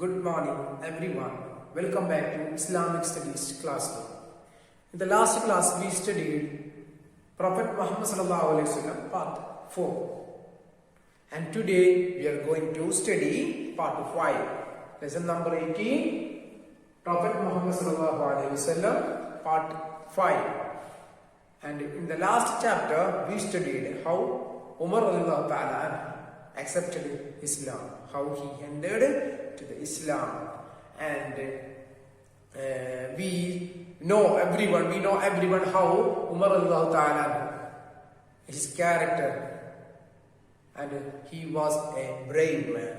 Good morning everyone. Welcome back to Islamic Studies classroom. In the last class we studied Prophet Muhammad part 4. And today we are going to study part 5. Lesson number 18. Prophet Muhammad part 5. And in the last chapter we studied how Umar accepted Islam, how he entered to the Islam, and we know everyone how Umar his character, and he was a brave man.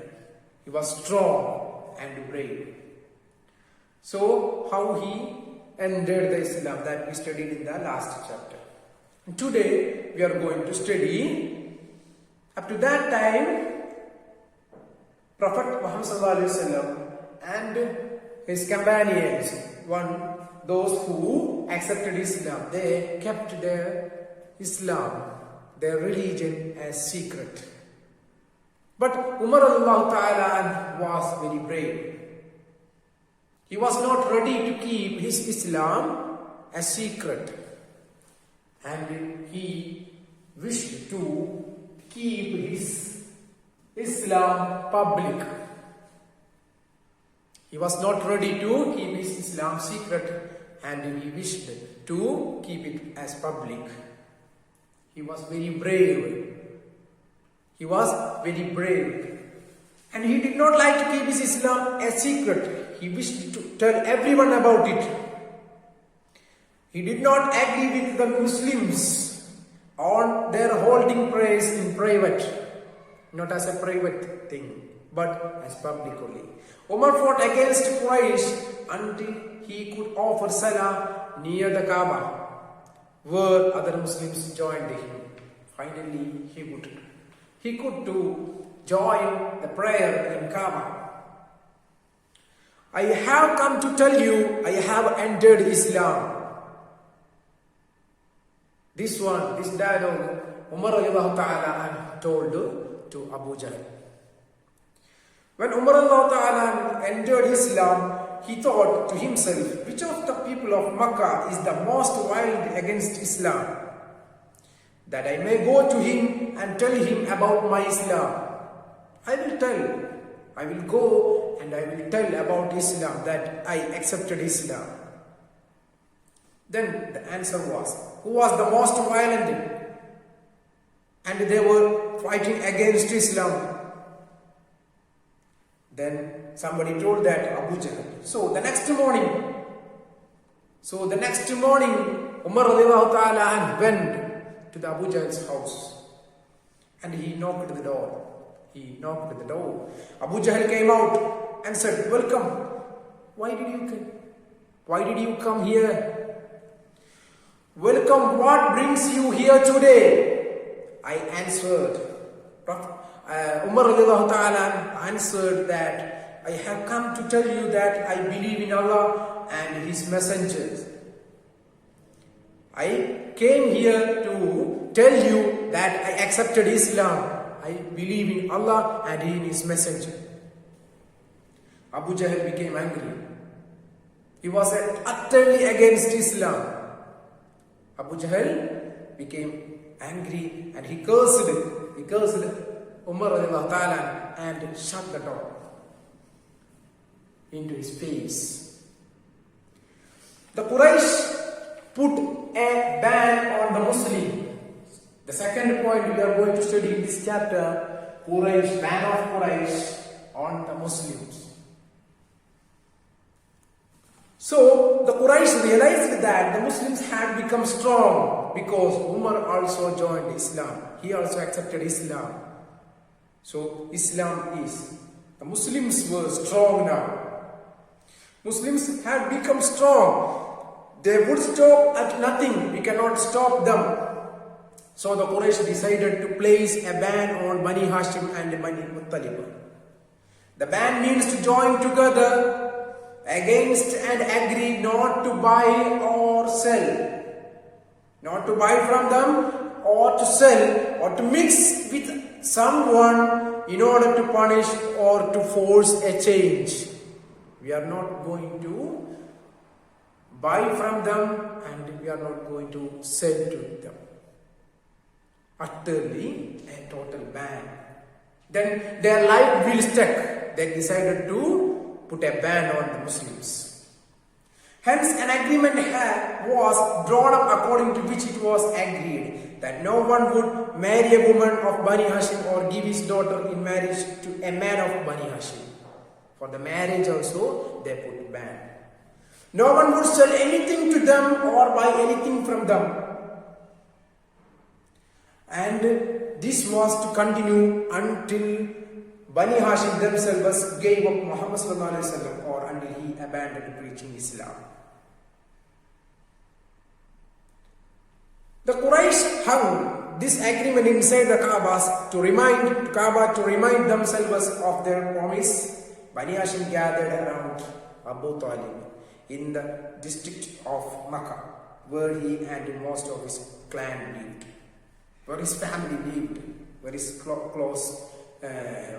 He was strong and brave. So how he entered the Islam, that we studied in the last chapter. And today we are going to study. Up to that time, Prophet Muhammad and his companions, those who accepted Islam, they kept their Islam, their religion as secret. But Umar was very brave. He was not ready to keep his Islam as secret, and he wished to keep his Islam public. He was not ready to keep his Islam secret, and he wished to keep it as public. He was very brave. And he did not like to keep his Islam a secret. He wished to tell everyone about it. He did not agree with the Muslims on their holding prayers in private, not as a private thing, but as publicly. Umar fought against Quraysh until he could offer salah near the Kaaba, where other Muslims joined him. Finally, he could to join the prayer in Kaaba. I have come to tell you, I have entered Islam. This dialogue, Umar told to Abu Jahl. When Umar entered Islam, he thought to himself, which of the people of Makkah is the most wild against Islam, that I may go to him and tell him about my Islam. I will go and I will tell about Islam, that I accepted Islam. Then the answer was, who was the most violent? And they were fighting against Islam. Then somebody told that Abu Jahl. So the next morning, Umar went to the Abu Jahl's house, and he knocked at the door. Abu Jahl came out and said, "Welcome. Why did you come here? Welcome, what brings you here today?" I answered. Umar answered that I have come to tell you that I believe in Allah and His messengers. I came here to tell you that I accepted Islam. I believe in Allah and in His messenger. Abu Jahl became angry. He was utterly against Islam. Abu Jahl became angry and he cursed Umar and shut the door into his face. The Quraysh put a ban on the Muslim. The second point we are going to study in this chapter, ban of Quraysh on the Muslims. So the Quraysh realized that the Muslims had become strong because Umar also joined Islam. He also accepted Islam. So the Muslims were strong now. Muslims had become strong. They would stop at nothing. We cannot stop them. So the Quraysh decided to place a ban on Bani Hashim and Bani Muttalib. The ban means to join together against and agree not to buy or sell, not to buy from them or to sell or to mix with someone in order to punish or to force a change. We are not going to buy from them and we are not going to sell to them. Utterly a total ban. Then their life will stuck. They decided to put a ban on the Muslims. Hence, an agreement was drawn up according to which it was agreed that no one would marry a woman of Bani Hashim or give his daughter in marriage to a man of Bani Hashim. For the marriage also, they put ban. No one would sell anything to them or buy anything from them. And this was to continue until Bani Hashim themselves gave up Muhammad or until he abandoned preaching Islam. The Quraysh hung this agreement inside the Kaaba to remind themselves of their promise. Bani Hashim gathered around Abu Talib in the district of Makkah, where he and most of his clan lived, where his family lived, where his close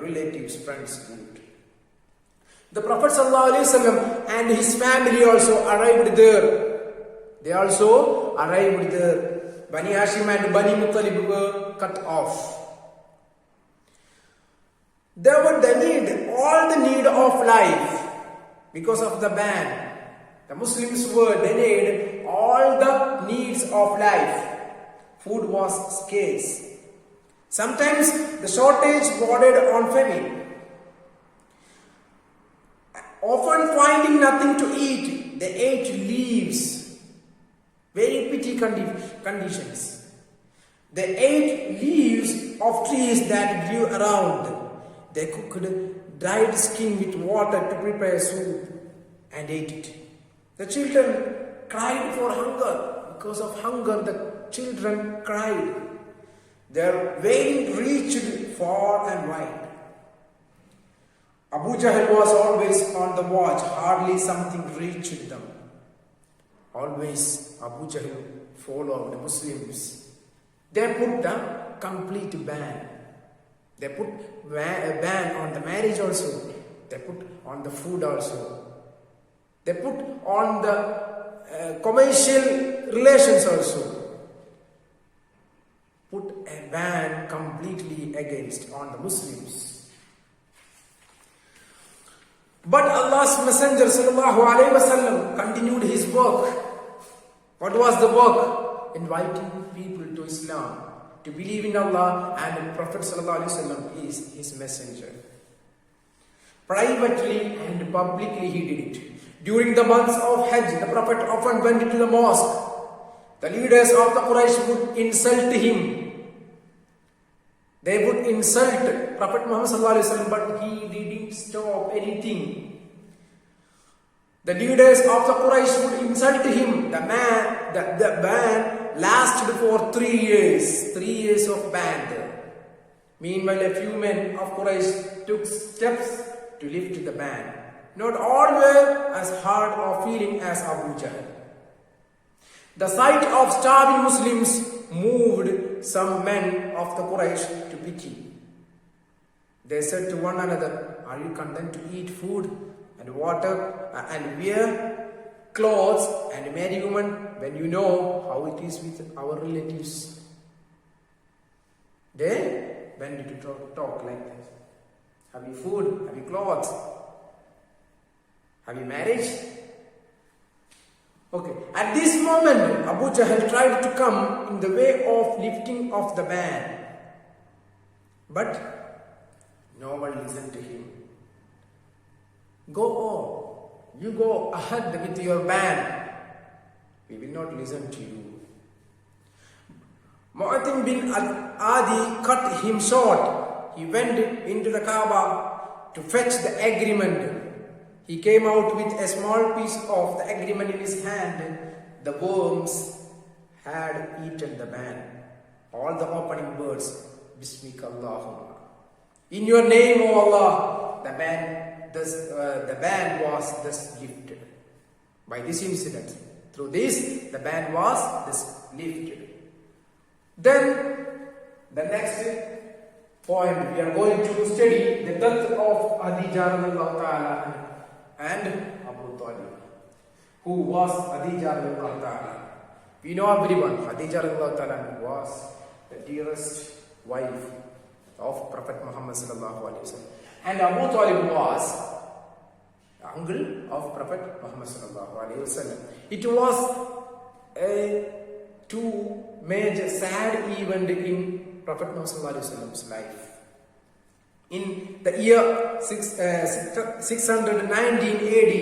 relatives, friends lived. The Prophet ﷺ and his family also arrived there. They also arrived there. Bani Hashim and Bani Muttalib were cut off. There were all the need of life because of the ban. The Muslims were denied all the needs of life. Food was scarce. Sometimes the shortage bordered on famine. Often finding nothing to eat, they ate leaves. Very petty conditions. They ate leaves of trees that grew around. They cooked dried skin with water to prepare soup and ate it. The children cried for hunger. Because of hunger, the children cried. Their wailing reached far and wide. Abu Jahl was always on the watch. Hardly something reached them. Always Abu Jahl followed the Muslims. They put the complete ban. They put a ban on the marriage also. They put on the food also. They put on the commercial relations also. Put a ban completely against on the Muslims. But Allah's Messenger ﷺ continued his work. What was the work? Inviting people to Islam, to believe in Allah, and the Prophet ﷺ is his messenger. Privately and publicly he did it. During the months of Hajj, the Prophet often went to the mosque. The leaders of the Quraysh would insult him. They would insult Prophet Muhammad ﷺ, but he didn't stop anything. The leaders of the Quraysh would insult him. The ban lasted for 3 years. 3 years of ban. Meanwhile, a few men of Quraysh took steps to lift the ban. Not all were as hard of feeling as Abu Jahl. The sight of starving Muslims moved some men of the Quraysh to pity. They said to one another, "Are you content to eat food and water and wear clothes and marry women when you know how it is with our relatives?" They went to talk like that. Have you food? Have you clothes? Have you marriage? Okay. At this moment, Abu Jahl tried to come in the way of lifting of the ban. But no one listened to him. Go on. You go ahead with your ban. We will not listen to you. Mu'atim bin Adi cut him short. He went into the Kaaba to fetch the agreement. He came out with a small piece of the agreement in his hand. The worms had eaten the ban. All the opening words, Bismika Allahumma. In your name, O Allah, the ban was thus lifted. By this incident, through this, the ban was thus lifted. Then, the next point, we are going to study the death of Khadija radiallahu ta'ala. and Abu Talib, who was Khadija radiallahu ta'ala. We know everyone, Khadija radiallahu ta'ala was the dearest wife of Prophet Muhammad sallallahu alaihi wasallam, and Abu Talib was the uncle of Prophet Muhammad sallallahu alaihi wasallam. It was a two major sad event in Prophet Muhammad sallallahu alaihi wasallam's life. In the year 619 AD,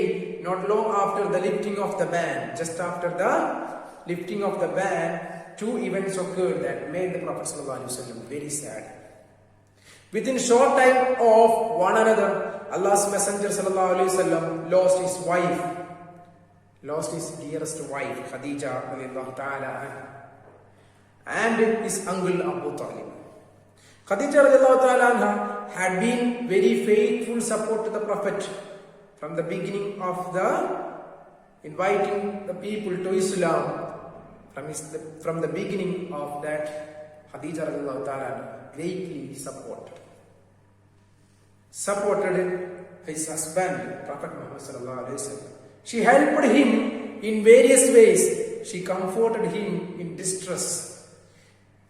not long after the lifting of the ban, just after the lifting of the ban, two events occurred that made the Prophet ﷺ very sad. Within short time of one another, Allah's Messenger ﷺ lost his wife, lost his dearest wife, Khadija radiallahu ta'ala, and his uncle Abu Talib. Khadija radiallahu ta'ala had been very faithful support to the Prophet from the beginning of the inviting the people to Islam. From the beginning of that, Khadija radiallahu ta'ala greatly supported his husband, Prophet Muhammad sallallahu alaihi wasallam. She helped him in various ways. She comforted him in distress.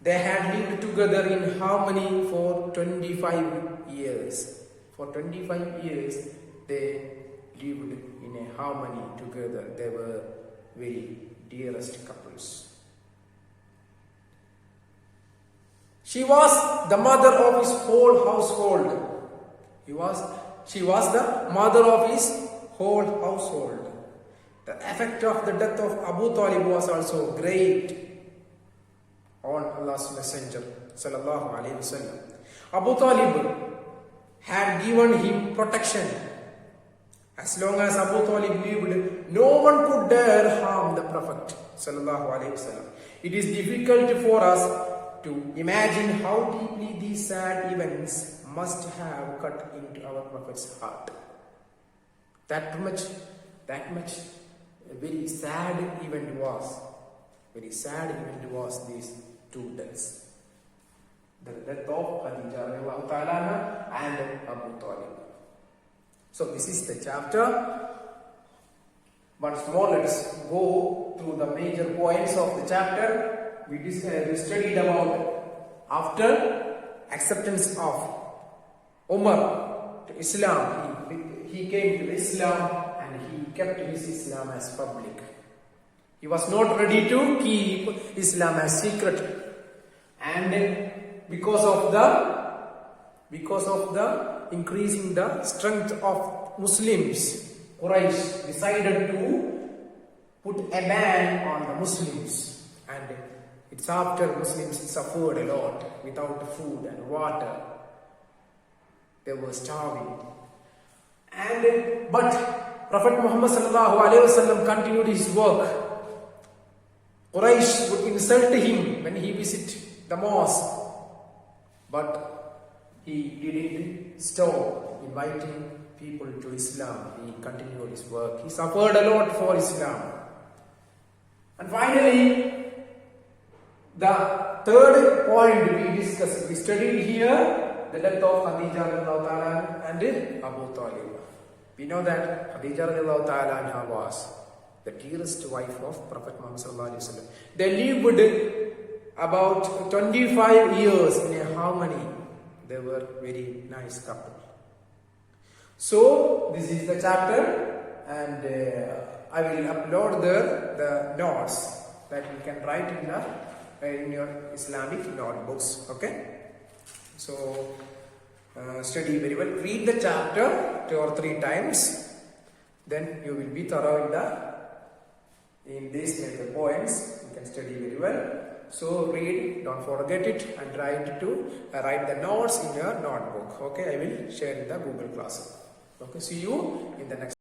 They had lived together in harmony for 25 years. For 25 years, they lived in a harmony together. They were very dearest couples. She was the mother of his whole household. She was the mother of his whole household. The effect of the death of Abu Talib was also great on Allah's Messenger sallallahu alaihi wasallam. Abu Talib had given him protection. As long as Abu Talib lived, no one could dare harm the Prophet sallallahu alaihi wasallam. It is difficult for us to imagine how deeply these sad events must have cut into our Prophet's heart. That much a very sad event was. Very sad event was these two deaths. The death of Khadija radiallahu ta'ala and Abu Talib. So this is the chapter. Once more, let's go through the major points of the chapter. We studied about after acceptance of Umar to Islam. He came to Islam and he kept his Islam as public. He was not ready to keep Islam as secret. And because of the increasing the strength of Muslims, Quraysh decided to put a ban on the Muslims, and it's after Muslims suffered a lot without food and water. They were starving. But Prophet Muhammad sallallahu alaihi wasallam continued his work. Quraysh would insult him when he visited the mosque, but he didn't stop inviting people to Islam. He continued his work. He suffered a lot for Islam. And finally, the third point we studied here, the death of Khadija radiallahu ta'ala and Abu Talib. We know that Khadija radiallahu ta'ala was the dearest wife of Prophet Muhammad sallallahu alaihi wasallam. They lived about 25 years in a harmony. They were very nice couple. So this is the chapter, and I will upload the notes that you can write in your Islamic notebooks. Okay, so study very well. Read the chapter 2 or 3 times, then you will be thorough in these major points. You can study very well. So read, don't forget it, and write the notes in your notebook. Okay, I will share in the Google Classroom. Okay, see you in the next.